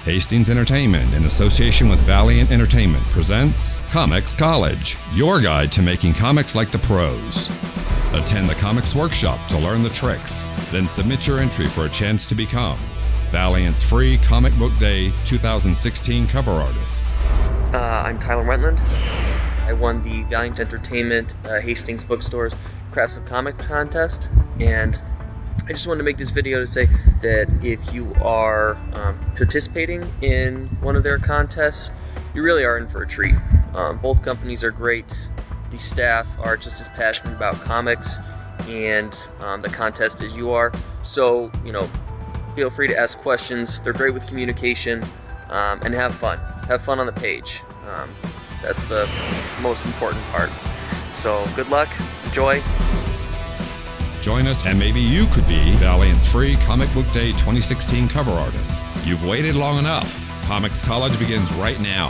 Hastings Entertainment, in association with Valiant Entertainment, presents Comics College, your guide to making comics like the pros. Attend the Comics Workshop to learn the tricks, then submit your entry for a chance to become Valiant's free Comic Book Day 2016 cover artist. I'm Tyler Wentland. I won the Valiant Entertainment Hastings Bookstore's Crafts of Comic contest, and I just wanted to make this video to say that if you are participating in one of their contests, you really are in for a treat. Both companies are great. The staff are just as passionate about comics and the contest as you are. So, feel free to ask questions. They're great with communication, and have fun. Have fun on the page. That's the most important part. So good luck, enjoy. Join us and maybe you could be Valiant's free Comic Book Day 2016 cover artist. You've waited long enough. Comics College begins right now.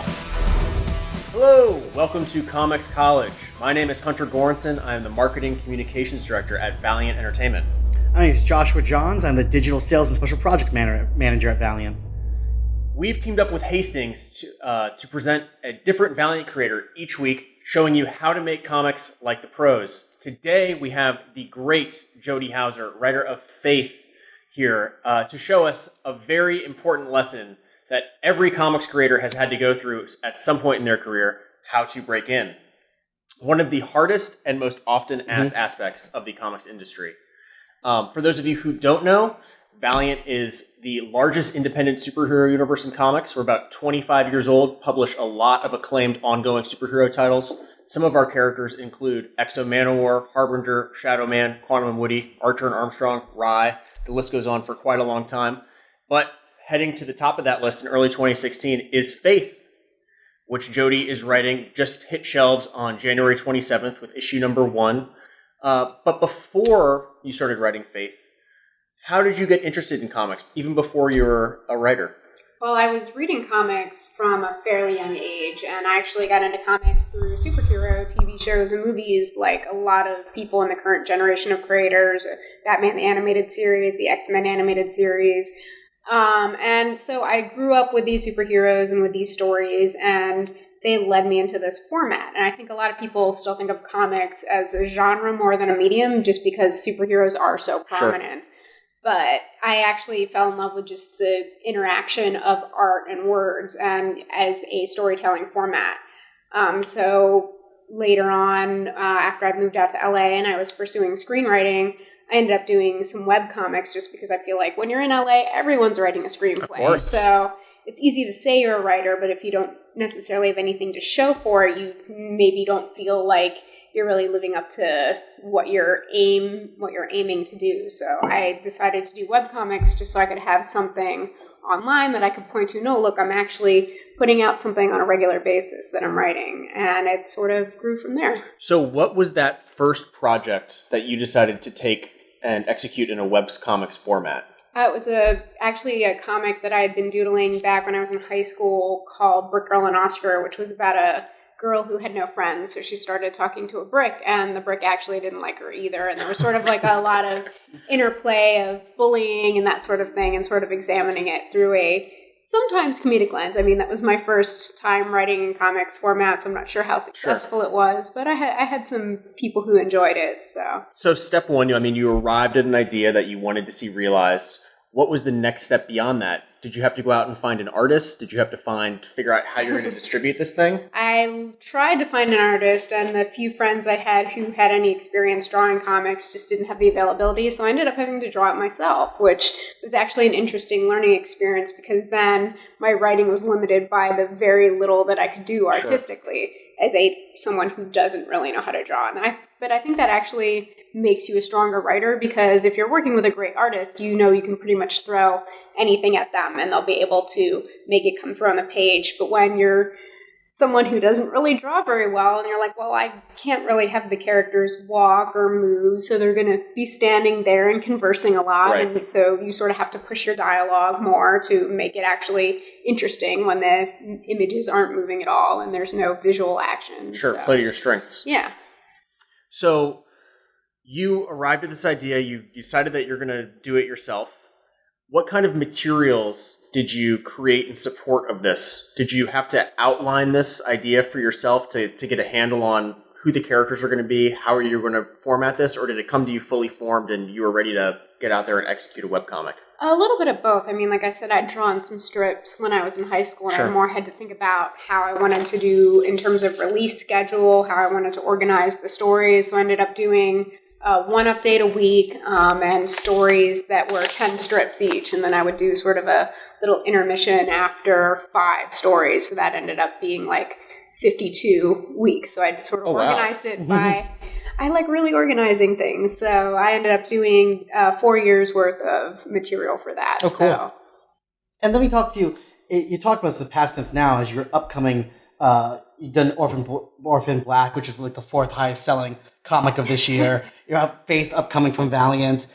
Hello, welcome to Comics College. My name is Hunter Goranson. I am the Marketing Communications Director at Valiant Entertainment. My name is Joshua Johns. I'm the Digital Sales and Special Project Manager at Valiant. We've teamed up with Hastings to present a different Valiant creator each week, showing you how to make comics like the pros. Today, we have the great Jody Houser, writer of Faith, here to show us a very important lesson that every comics creator has had to go through at some point in their career, how to break in. One of the hardest and most often asked aspects of the comics industry. For those of you who don't know, Valiant is the largest independent superhero universe in comics. We're about 25 years old, publish a lot of acclaimed ongoing superhero titles. Some of our characters include Exo Manowar, Harbinger, Shadow Man, Quantum and Woody, Archer and Armstrong, Rye. The list goes on for quite a long time. But heading to the top of that list in early 2016 is Faith, which Jody is writing, just hit shelves on January 27th with issue number 1. But before you started writing Faith, how did you get interested in comics, even before you were a writer? Well, I was reading comics from a fairly young age, and I actually got into comics through superhero TV shows and movies, like a lot of people in the current generation of creators, Batman the Animated Series, the X-Men Animated Series. And so I grew up with these superheroes and with these stories, and they led me into this format. And I think a lot of people still think of comics as a genre more than a medium, just because superheroes are so prominent. Sure. But I actually fell in love with just the interaction of art and words and as a storytelling format. So later on, after I moved out to LA and I was pursuing screenwriting, I ended up doing some web comics just because I feel like when you're in LA, everyone's writing a screenplay. So it's easy to say you're a writer, but if you don't necessarily have anything to show for it, you maybe don't feel like you're really living up to what you're aiming to do. So I decided to do webcomics just so I could have something online that I could point to. No, look, I'm actually putting out something on a regular basis that I'm writing. And it sort of grew from there. So what was that first project that you decided to take and execute in a webcomics format? It was actually a comic that I had been doodling back when I was in high school called Brick Girl and Oscar, which was about a girl who had no friends, so she started talking to a brick, and the brick actually didn't like her either, and there was sort of like a lot of interplay of bullying and that sort of thing, and sort of examining it through a sometimes comedic lens. I mean, that was my first time writing in comics format, so I'm not sure how successful it was, but I had some people who enjoyed it. So step one, you arrived at an idea that you wanted to see realized. What was the next step beyond that? Did you have to go out and find an artist? Did you have to figure out how you're going to distribute this thing? I tried to find an artist, and the few friends I had who had any experience drawing comics just didn't have the availability, so I ended up having to draw it myself, which was actually an interesting learning experience because then my writing was limited by the very little that I could do artistically as someone who doesn't really know how to draw. But I think that actually makes you a stronger writer because if you're working with a great artist, you can pretty much throw anything at them and they'll be able to make it come through on the page. But when you're someone who doesn't really draw very well and you're like, well, I can't really have the characters walk or move, so they're going to be standing there and conversing a lot. Right. And so you sort of have to push your dialogue more to make it actually interesting when the images aren't moving at all and there's no visual action. Sure, play to your strengths. Yeah. So you arrived at this idea, you decided that you're going to do it yourself. what kind of materials did you create in support of this? Did you have to outline this idea for yourself to get a handle on who the characters are going to be, how are you going to format this, or did it come to you fully formed and you were ready to get out there and execute a webcomic? A little bit of both. I mean, like I said, I'd drawn some strips when I was in high school, and I more had to think about how I wanted to do in terms of release schedule, how I wanted to organize the stories. So I ended up doing one update a week and stories that were 10 strips each. And then I would do sort of a little intermission after 5 stories. So that ended up being like 52 weeks. So I sort of organized it by... I like really organizing things, so I ended up doing 4 years worth of material for that. Oh, cool. So. And let me talk to you. You talked about this in the past tense now as your upcoming. You've done Orphan Black, which is like the 4th highest selling comic of this year. You have Faith upcoming from Valiant.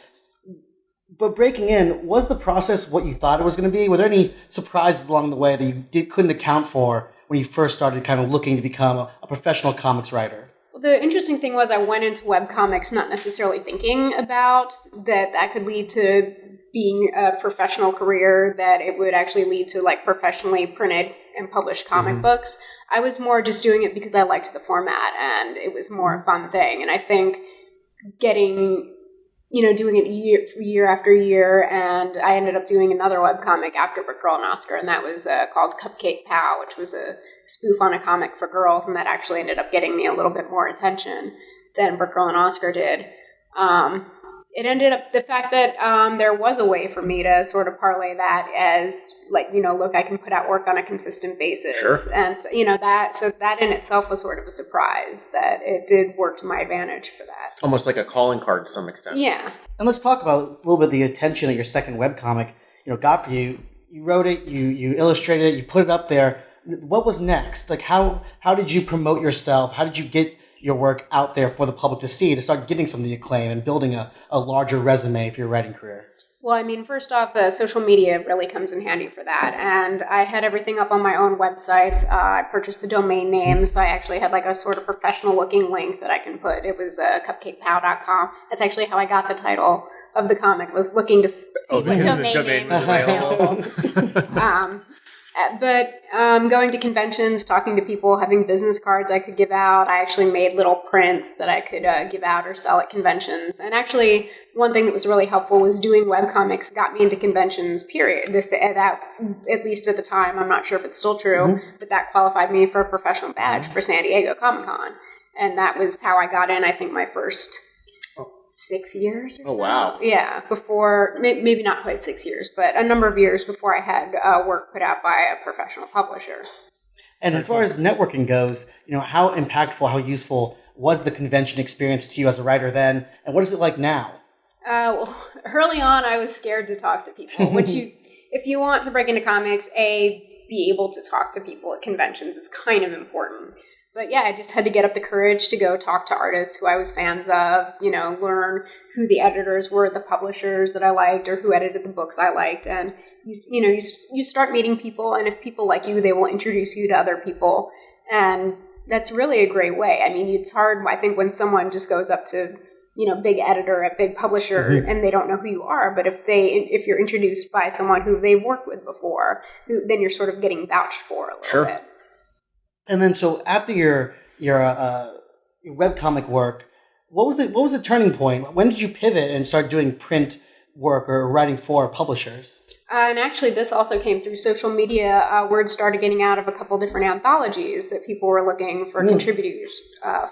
But breaking in, was the process what you thought it was going to be? Were there any surprises along the way that you couldn't account for when you first started kind of looking to become a professional comics writer? The interesting thing was I went into webcomics not necessarily thinking about that could lead to being a professional career, that it would actually lead to like professionally printed and published comic books. I was more just doing it because I liked the format and it was more a fun thing. And I think doing it year after year, and I ended up doing another webcomic after Brick Girl and Oscar, and that was called Cupcake Pow, which was a spoof on a comic for girls, and that actually ended up getting me a little bit more attention than Brick Girl and Oscar did. It ended up, the fact that there was a way for me to sort of parlay that as, like, look, I can put out work on a consistent basis. Sure. And, so that in itself was sort of a surprise that it did work to my advantage for that. Almost like a calling card to some extent. Yeah. And let's talk about a little bit of the attention that your second webcomic, got for you. You wrote it, you illustrated it, you put it up there. What was next? Like, how did you promote yourself? How did you get your work out there for the public to see, to start getting some of the acclaim and building a larger resume for your writing career? Well, I mean, first off, social media really comes in handy for that. And I had everything up on my own websites. I purchased the domain name, so I actually had like a sort of professional-looking link that I can put. It was cupcakepow.com. That's actually how I got the title of the comic, was looking to see what domain name was available. But going to conventions, talking to people, having business cards I could give out. I actually made little prints that I could give out or sell at conventions. And actually, one thing that was really helpful was doing webcomics got me into conventions, period. That, at least at the time, I'm not sure if it's still true, but that qualified me for a professional badge for San Diego Comic-Con. And that was how I got in, I think, my first 6 years or so. Oh, wow. Yeah, before, maybe not quite 6 years, but a number of years before I had work put out by a professional publisher. And as far as networking goes, how impactful, how useful was the convention experience to you as a writer then, and what is it like now? Well, early on, I was scared to talk to people, which if you want to break into comics, be able to talk to people at conventions, it's kind of important. But yeah, I just had to get up the courage to go talk to artists who I was fans of, learn who the editors were, the publishers that I liked, or who edited the books I liked. And, you start meeting people, and if people like you, they will introduce you to other people. And that's really a great way. I mean, it's hard, I think, when someone just goes up to, big editor at big publisher and they don't know who you are. But if you're introduced by someone who they've worked with before, then you're sort of getting vouched for a little bit. And then, so after your webcomic work, what was the turning point? When did you pivot and start doing print work or writing for publishers? And actually, this also came through social media. Word started getting out of a couple different anthologies that people were looking for contributors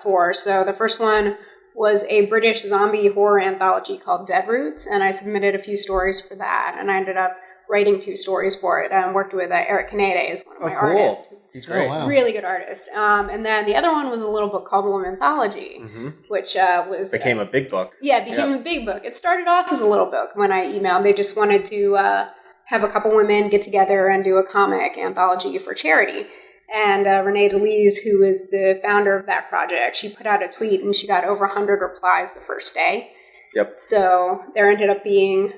for. So the first one was a British zombie horror anthology called Dead Roots, and I submitted a few stories for that, and I ended up writing 2 stories for it. I worked with Eric Canede as one of my artists. He's great. Oh, wow. Really good artist. And then the other one was a little book called Womanthology, which became a big book. Yeah, it became a big book. It started off as a little book when I emailed. They just wanted to have a couple women get together and do a comic anthology for charity. And Renee DeLise, who is the founder of that project, she put out a tweet and she got over 100 replies the first day. Yep. So there ended up being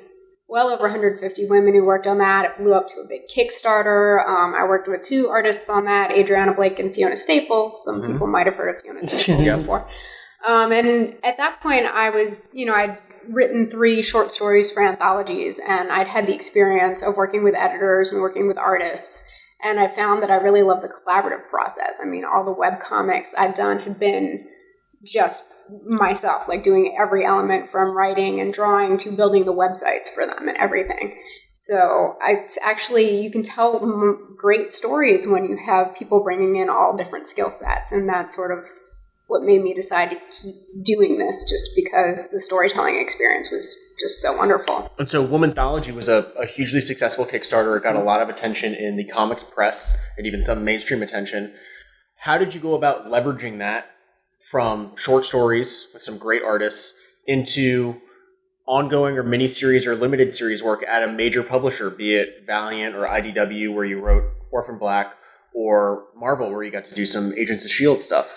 well over 150 women who worked on that. It blew up to a big Kickstarter. I worked with 2 artists on that, Adriana Blake and Fiona Staples. Some people might have heard of Fiona Staples before. And at that point, I was, written 3 short stories for anthologies, and I'd had the experience of working with editors and working with artists, and I found that I really love the collaborative process. I mean, all the web comics I'd done had been just myself, like doing every element from writing and drawing to building the websites for them and everything. So it's actually, you can tell great stories when you have people bringing in all different skill sets, and that's sort of what made me decide to keep doing this, just because the storytelling experience was just so wonderful. And so Womanthology was a hugely successful Kickstarter. It got a lot of attention in the comics press and even some mainstream attention. How did you go about leveraging that from short stories with some great artists into ongoing or miniseries or limited series work at a major publisher, be it Valiant or IDW, where you wrote Orphan Black, or Marvel, where you got to do some Agents of S.H.I.E.L.D. stuff?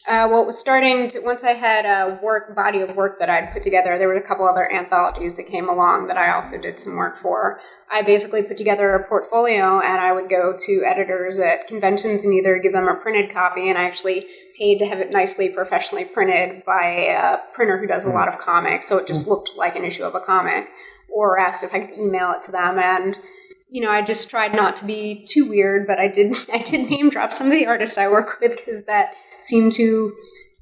Well, it was starting to, once I had a body of work that I'd put together, there were a couple other anthologies that came along that I also did some work for. I basically put together a portfolio, and I would go to editors at conventions and either give them a printed copy, and I actually paid to have it nicely professionally printed by a printer who does a lot of comics, so it just looked like an issue of a comic, or asked if I could email it to them. And I just tried not to be too weird, but I did name drop some of the artists I work with, because that seemed to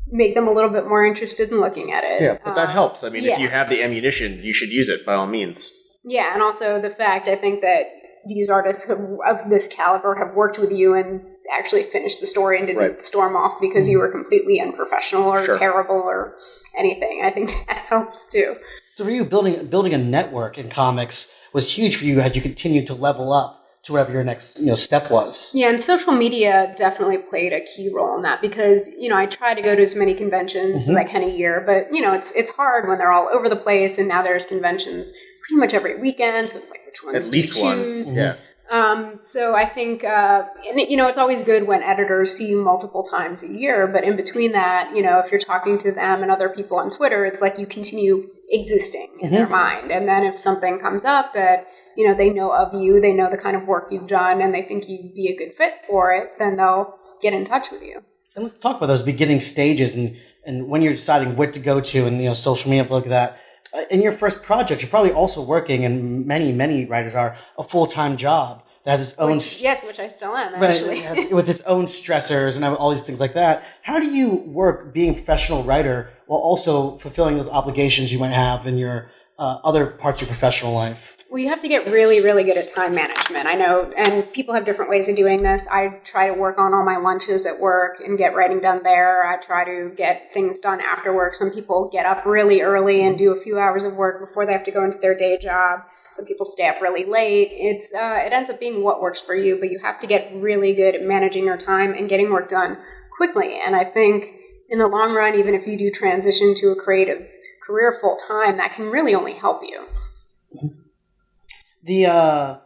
make them a little bit more interested in looking at it. Yeah, but that helps. I mean, if you have the ammunition, you should use it by all means. Yeah, and also the fact, I think, that these artists of this caliber have worked with you and actually finished the story and didn't storm off because you were completely unprofessional or terrible or anything. I think that helps too. So for you, building a network in comics was huge for you as you continued to level up to whatever your next step was. Yeah, and social media definitely played a key role in that, because I try to go to as many conventions as I can a year, but it's hard when they're all over the place, and now there's conventions pretty much every weekend, so it's like which ones at least do you choose? One. Yeah. So I think, it's always good when editors see you multiple times a year, but in between that, if you're talking to them and other people on Twitter, it's like you continue existing in their mind. And then if something comes up that, they know of you, they know the kind of work you've done, and they think you'd be a good fit for it, then they'll get in touch with you. And let's talk about those beginning stages and when you're deciding what to go to and, social media, look at that. In your first project, you're probably also working, and many writers are, a full-time job that has its own... Which I still am, actually. Right, with its own stressors and all these things like that. How do you work being a professional writer while also fulfilling those obligations you might have in your other parts of your professional life? Well, you have to get really, really good at time management. I know, and people have different ways of doing this. I try to work on all my lunches at work and get writing done there. I try to get things done after work. Some people get up really early and do a few hours of work before they have to go into their day job. Some people stay up really late. It ends up being what works for you, but you have to get really good at managing your time and getting work done quickly. And I think in the long run, even if you do transition to a creative career full time, that can really only help you. I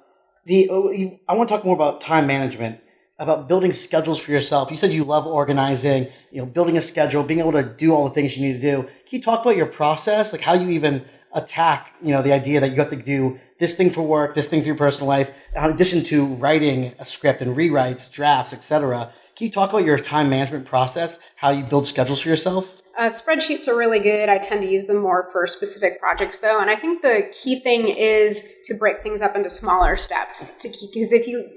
want to talk more about time management, about building schedules for yourself. You said you love organizing, building a schedule, being able to do all the things you need to do. Can you talk about your process, like how you even attack, the idea that you have to do this thing for work, this thing for your personal life, in addition to writing a script and rewrites, drafts, etc. Can you talk about your time management process, how you build schedules for yourself? Spreadsheets are really good. I tend to use them more for specific projects, though. And I think the key thing is to break things up into smaller steps. Because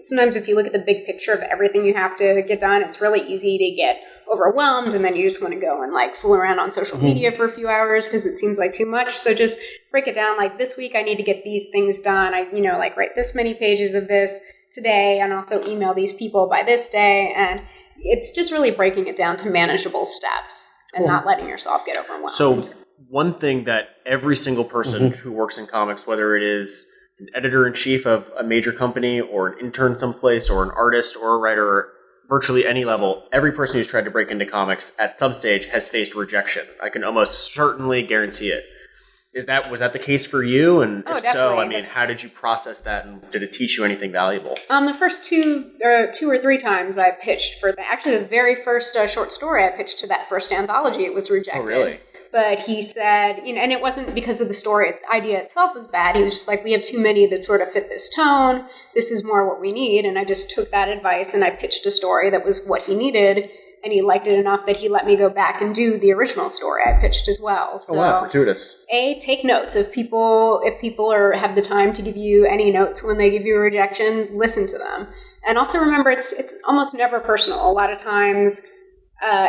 sometimes if you look at the big picture of everything you have to get done, it's really easy to get overwhelmed, and then you just want to go and fool around on social media for a few hours because it seems like too much. So just break it down. Like this week, I need to get these things done. I write this many pages of this today, and also email these people by this day. And it's just really breaking it down to manageable steps. And not letting yourself get overwhelmed. So one thing that every single person who works in comics, whether it is an editor-in-chief of a major company or an intern someplace or an artist or a writer, or virtually any level, every person who's tried to break into comics at some stage has faced rejection. I can almost certainly guarantee it. Was that the case for you? And if so, how did you process that, and did it teach you anything valuable? The first two or three times I pitched for the very first short story I pitched to that first anthology, it was rejected. Oh, really? But he said, and it wasn't because of the story idea itself was bad. He was just like, we have too many that sort of fit this tone. This is more what we need. And I just took that advice and I pitched a story that was what he needed. and he liked it enough that he let me go back and do the original story I pitched as well. So, Oh wow, fortuitous. take notes. If people have the time to give you any notes when they give you a rejection, listen to them. And also remember, it's almost never personal. A lot of times,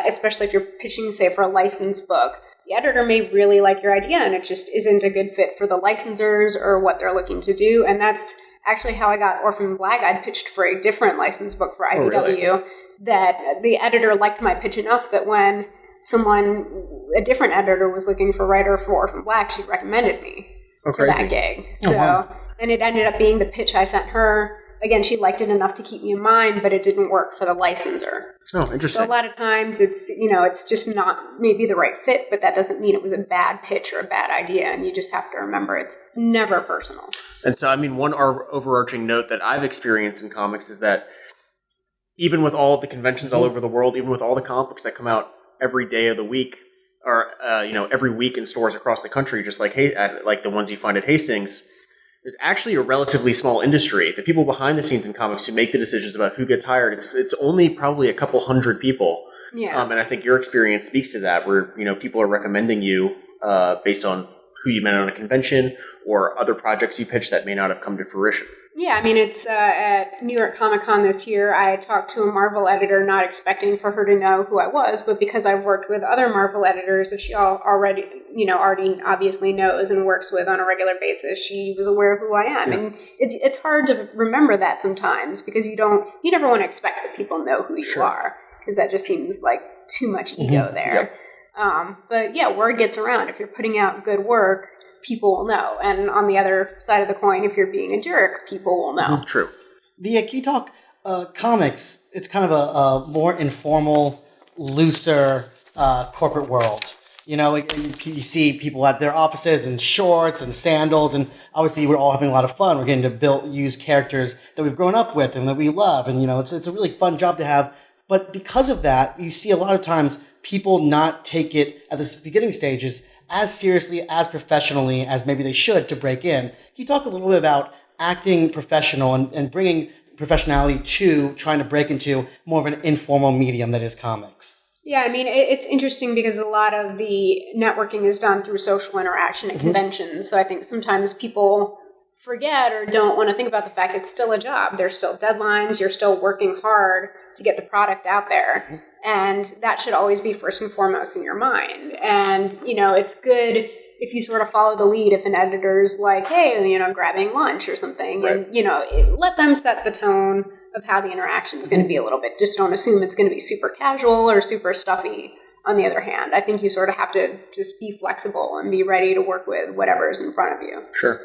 especially if you're pitching, say, for a licensed book, the editor may really like your idea and it just isn't a good fit for the licensors or what they're looking to do. And that's actually how I got Orphan Black. I'd pitched for a different licensed book for IDW. Oh, really? That the editor liked my pitch enough that when a different editor was looking for a writer for Orphan Black, she recommended me for that gig. So, wow. And it ended up being the pitch I sent her. Again, she liked it enough to keep me in mind, but it didn't work for the licensor. Oh, interesting. So a lot of times it's just not maybe the right fit, but that doesn't mean it was a bad pitch or a bad idea. And you just have to remember it's never personal. And so, I mean, one overarching note that I've experienced in comics is that even with all the conventions all over the world, even with all the comic books that come out every day of the week, or every week in stores across the country, just like the ones you find at Hastings, there's actually a relatively small industry. The people behind the scenes in comics who make the decisions about who gets hired, it's only probably a couple hundred people. Yeah. And I think your experience speaks to that, where people are recommending you based on who you met on a convention or other projects you pitched that may not have come to fruition. Yeah, I mean, it's at New York Comic Con this year, I talked to a Marvel editor not expecting for her to know who I was, but because I've worked with other Marvel editors that she already obviously knows and works with on a regular basis, she was aware of who I am. Yeah. And it's hard to remember that sometimes because you never want to expect that people know who you are, because that just seems like too much ego there. Yep. But yeah, word gets around. If you're putting out good work, people will know. And on the other side of the coin, if you're being a jerk, people will know. True. Can you talk comics? It's kind of a more informal, looser corporate world. You see people at their offices in shorts and sandals, and obviously we're all having a lot of fun. We're getting to use characters that we've grown up with and that we love, and it's a really fun job to have. But because of that, you see a lot of times people not take it at the beginning stages as seriously, as professionally as maybe they should to break in. Can you talk a little bit about acting professional and bringing professionality to trying to break into more of an informal medium that is comics? Yeah, I mean, it's interesting because a lot of the networking is done through social interaction at conventions. So I think sometimes people forget or don't want to think about the fact it's still a job. There's still deadlines. You're still working hard to get the product out there. And that should always be first and foremost in your mind. And, it's good if you sort of follow the lead. If an editor's like, hey, grabbing lunch or something, right. And, let them set the tone of how the interaction is going to be a little bit. Just don't assume it's going to be super casual or super stuffy. On the other hand, I think you sort of have to just be flexible and be ready to work with whatever's in front of you. Sure.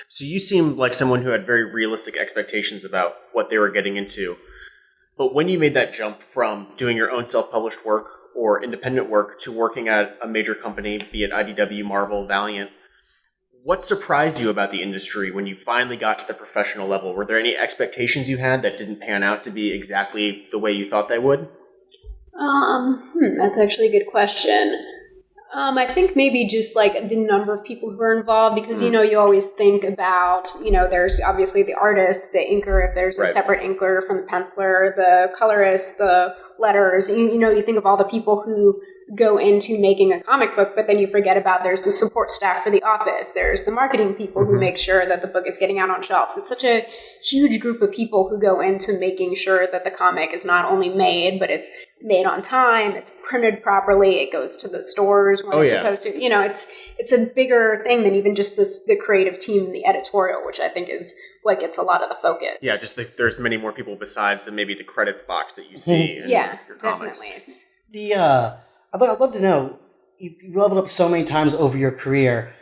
So you seem like someone who had very realistic expectations about what they were getting into. But when you made that jump from doing your own self-published work or independent work to working at a major company, be it IDW, Marvel, Valiant, what surprised you about the industry when you finally got to the professional level? Were there any expectations you had that didn't pan out to be exactly the way you thought they would? That's actually a good question. I think maybe just like the number of people who are involved, because, you always think about, there's obviously the artist, the inker, if there's a separate inker from the penciler, the colorist, the letters, you think of all the people who go into making a comic book, but then you forget about there's the support staff for the office, there's the marketing people who make sure that the book is getting out on shelves. It's such a huge group of people who go into making sure that the comic is not only made, but it's made on time, it's printed properly, it goes to the stores when it's supposed to. It's a bigger thing than even just the creative team and the editorial, which I think is what gets a lot of the focus. Yeah, there's many more people besides the maybe the credits box that you see in your comics. Definitely. I'd love to know, you've leveled up so many times over your career.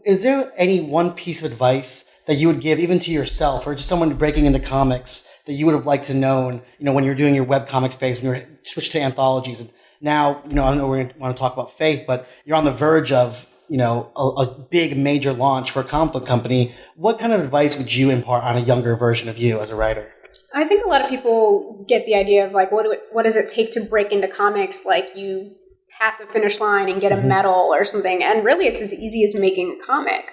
Is there any one piece of advice that you would give even to yourself or just someone breaking into comics that you would have liked to know, when you're doing your webcomics phase, when you're switched to anthologies? And now, I don't know, we want to talk about Faith, but you're on the verge of, a big major launch for a comic book company. What kind of advice would you impart on a younger version of you as a writer? I think a lot of people get the idea of like, what does it take to break into comics? Like you pass a finish line and get a medal or something. And really it's as easy as making a comic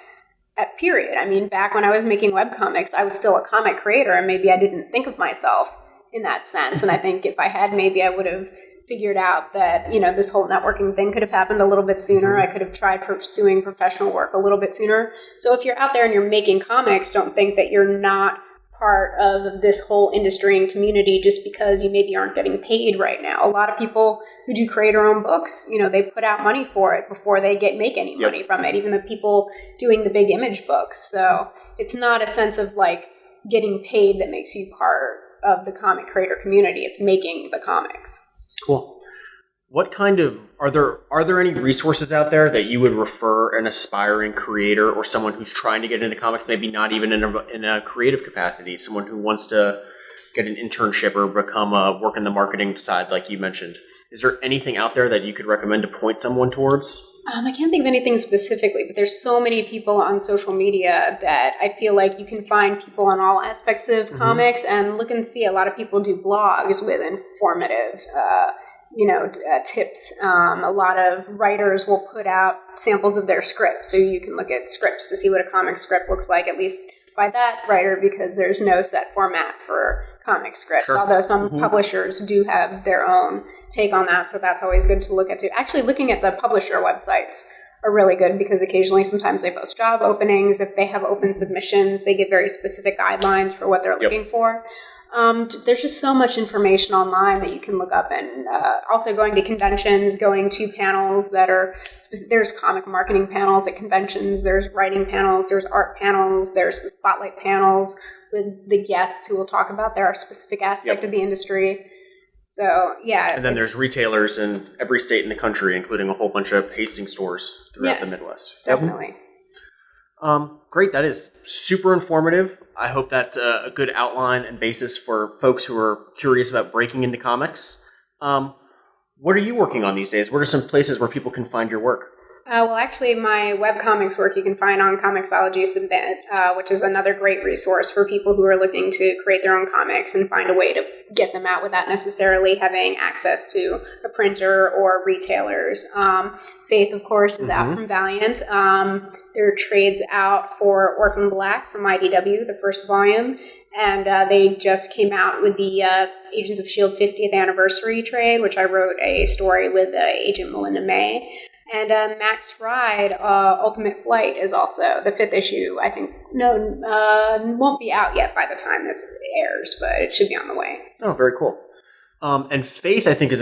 at period. I mean, back when I was making webcomics, I was still a comic creator and maybe I didn't think of myself in that sense. And I think if I had, maybe I would have figured out that, this whole networking thing could have happened a little bit sooner. I could have tried pursuing professional work a little bit sooner. So if you're out there and you're making comics, don't think that you're not part of this whole industry and community just because you maybe aren't getting paid right now. A lot of people who do creator-owned books, they put out money for it before they make any money from it, even the people doing the big image books. So it's not a sense of like getting paid that makes you part of the comic creator community. It's making the comics. Cool. What kind of are there any resources out there that you would refer an aspiring creator or someone who's trying to get into comics, maybe not even in a creative capacity, someone who wants to get an internship or work in the marketing side, like you mentioned? Is there anything out there that you could recommend to point someone towards? I can't think of anything specifically, but there's so many people on social media that I feel like you can find people on all aspects of comics and look and see. A lot of people do blogs with informative tips. A lot of writers will put out samples of their scripts, so you can look at scripts to see what a comic script looks like, at least by that writer, because there's no set format for comic scripts, although some publishers do have their own take on that, so that's always good to look at too. Actually, looking at the publisher websites are really good because occasionally sometimes they post job openings. If they have open submissions, they give very specific guidelines for what they're looking for. There's just so much information online that you can look up, and also going to conventions, going to panels that are there's comic marketing panels at conventions, there's writing panels, there's art panels, there's the spotlight panels with the guests who will talk about their specific aspect of the industry. So and then there's retailers in every state in the country, including a whole bunch of Hastings stores throughout the Midwest. Definitely. Great. That is super informative. I hope that's a good outline and basis for folks who are curious about breaking into comics. What are you working on these days? What are some places where people can find your work? Well, actually, my webcomics work you can find on Comixology Submit, which is another great resource for people who are looking to create their own comics and find a way to get them out without necessarily having access to a printer or retailers. Faith, of course, is out from Valiant. There are trades out for Orphan Black from IDW, the first volume, and they just came out with the Agents of S.H.I.E.L.D. 50th anniversary trade, which I wrote a story with Agent Melinda May. And Max Ride, Ultimate Flight is also the 5th issue. I think, won't be out yet by the time this airs, but it should be on the way. Oh, very cool. And Faith, I think, is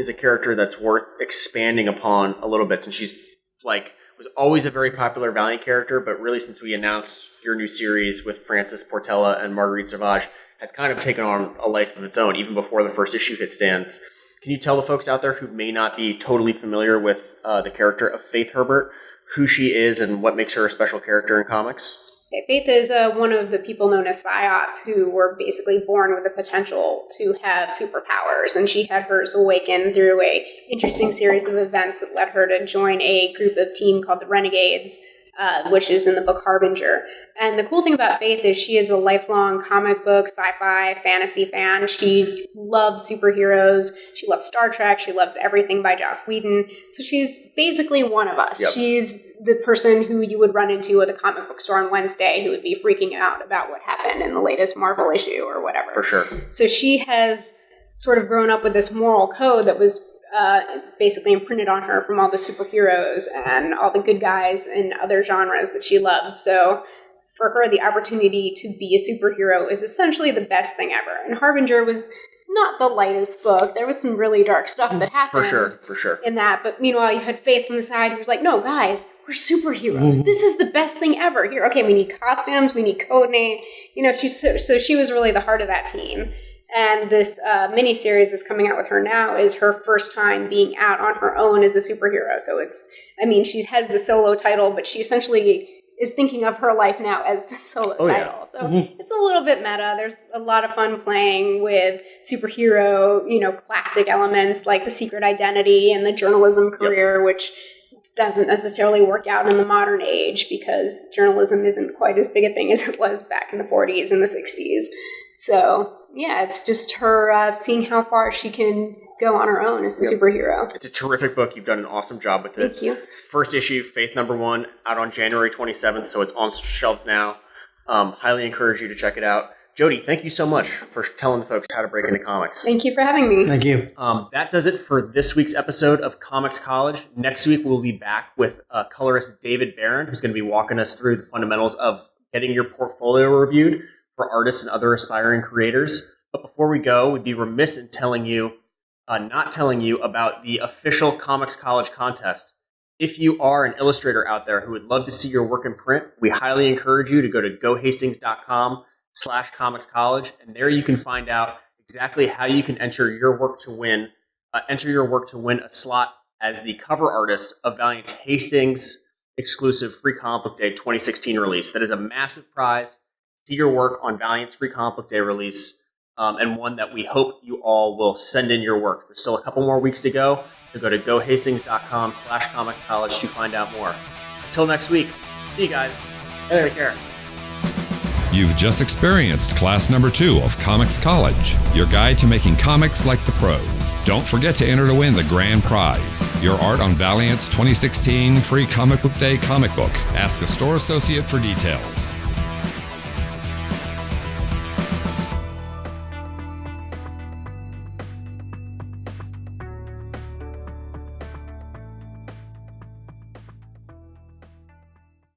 a character that's worth expanding upon a little bit, since she's was always a very popular Valiant character, but really since we announced your new series with Francis Portela and Marguerite Sauvage, has kind of taken on a life of its own, even before the first issue hit stands. Can you tell the folks out there who may not be totally familiar with the character of Faith Herbert, who she is and what makes her a special character in comics? Faith is one of the people known as Psyops who were basically born with the potential to have superpowers, and she had hers awakened through a interesting series of events that led her to join a group of team called the Renegades, which is in the book Harbinger. And the cool thing about Faith is she is a lifelong comic book, sci-fi, fantasy fan. She loves superheroes. She loves Star Trek. She loves everything by Joss Whedon. So she's basically one of us. Yep. She's the person who you would run into at the comic book store on Wednesday who would be freaking out about what happened in the latest Marvel issue or whatever. For sure. So she has sort of grown up with this moral code that was basically imprinted on her from all the superheroes and all the good guys in other genres that she loves. So for her, the opportunity to be a superhero is essentially the best thing ever. And Harbinger was not the lightest book. There was some really dark stuff that happened. For sure. In that. But meanwhile, you had Faith on the side who was like, no, guys, we're superheroes. This is the best thing ever. Here, okay, we need costumes, we need code name. So she was really the heart of that team. And this miniseries that's coming out with her now is her first time being out on her own as a superhero. So she has the solo title, but she essentially is thinking of her life now as the solo title. Yeah. So it's a little bit meta. There's a lot of fun playing with superhero, classic elements like the secret identity and the journalism career, which doesn't necessarily work out in the modern age because journalism isn't quite as big a thing as it was back in the 40s and the 60s. So, yeah, it's just her seeing how far she can go on her own as a superhero. It's a terrific book. You've done an awesome job with it. Thank you. First issue, Faith #1, out on January 27th, so it's on shelves now. Highly encourage you to check it out. Jody, thank you so much for telling the folks how to break into comics. Thank you for having me. Thank you. That does it for this week's episode of Comics College. Next week, we'll be back with colorist David Barron, who's going to be walking us through the fundamentals of getting your portfolio reviewed for artists and other aspiring creators. But before we go, we'd be remiss in not telling you about the official Comics College contest. If you are an illustrator out there who would love to see your work in print, we highly encourage you to go to gohastings.com/Comics College, and there you can find out exactly how you can enter your work to win a slot as the cover artist of Valiant's Hastings exclusive Free Comic Book Day 2016 release. That is a massive prize. See your work on Valiant's Free Comic Book Day release, and one that we hope you all will send in your work. There's still a couple more weeks to go, so go to gohastings.com/Comics College to find out more. Until next week, see you guys. Take care. You've just experienced class number 2 of Comics College, your guide to making comics like the pros. Don't forget to enter to win the grand prize, your art on Valiant's 2016 Free Comic Book Day comic book. Ask a store associate for details.